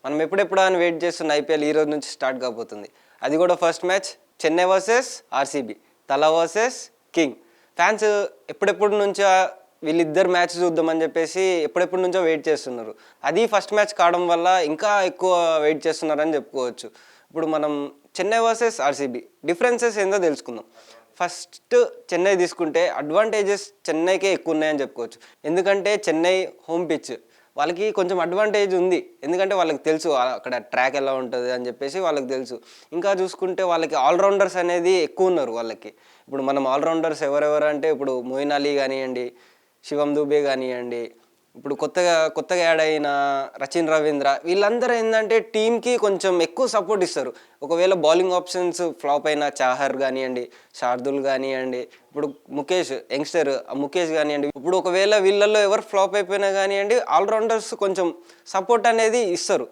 మనం ఎప్పుడెప్పుడు అని వెయిట్ చేస్తున్న ఐపీఎల్ ఈ రోజు నుంచి స్టార్ట్ కాబోతుంది. అది కూడా first match Chennai versus RCB, తలా వర్సెస్ కింగ్. ఫ్యాన్స్ ఎప్పుడెప్పుడు నుంచో వీళ్ళిద్దరు మ్యాచ్ చూద్దామని చెప్పేసి ఎప్పుడెప్పటి నుంచో వెయిట్ చేస్తున్నారు. అది ఫస్ట్ మ్యాచ్ కావడం వల్ల ఇంకా ఎక్కువ వెయిట్ చేస్తున్నారని చెప్పుకోవచ్చు. ఇప్పుడు మనం చెన్నై వర్సెస్ ఆర్సీబీ డిఫరెన్సెస్ ఏందో తెలుసుకుందాం. ఫస్ట్ చెన్నై తీసుకుంటే అడ్వాంటేజెస్ చెన్నైకే ఎక్కువ ఉన్నాయని చెప్పుకోవచ్చు. ఎందుకంటే చెన్నై హోమ్ పిచ్, వాళ్ళకి కొంచెం అడ్వాంటేజ్ ఉంది. ఎందుకంటే వాళ్ళకి తెలుసు అక్కడ ట్రాక్ ఎలా ఉంటుంది అని చెప్పేసి వాళ్ళకి తెలుసు. ఇంకా చూసుకుంటే వాళ్ళకి ఆల్రౌండర్స్ అనేది ఎక్కువ ఉన్నారు వాళ్ళకి. ఇప్పుడు మనం ఆల్రౌండర్స్ ఎవరెవరు అంటే ఇప్పుడు మోయిన్ అలీ కానివ్వండి, శివం దూబే కానివ్వండి, ఇప్పుడు కొత్తగా యాడ్ అయిన రచిన్ రవీంద్ర, వీళ్ళందరూ ఏంటంటే టీంకి కొంచెం ఎక్కువ సపోర్ట్ ఇస్తారు. ఒకవేళ బౌలింగ్ ఆప్షన్స్ ఫ్లాప్ అయిన చాహర్ కానివ్వండి, శార్దుల్ కానివ్వండి, ఇప్పుడు యంగ్స్టర్ ముఖేష్ కానివ్వండి, ఇప్పుడు ఒకవేళ వీళ్ళల్లో ఎవరు ఫ్లాప్ అయిపోయినా కానివ్వండి, ఆల్రౌండర్స్ కొంచెం సపోర్ట్ అనేది ఇస్తారు.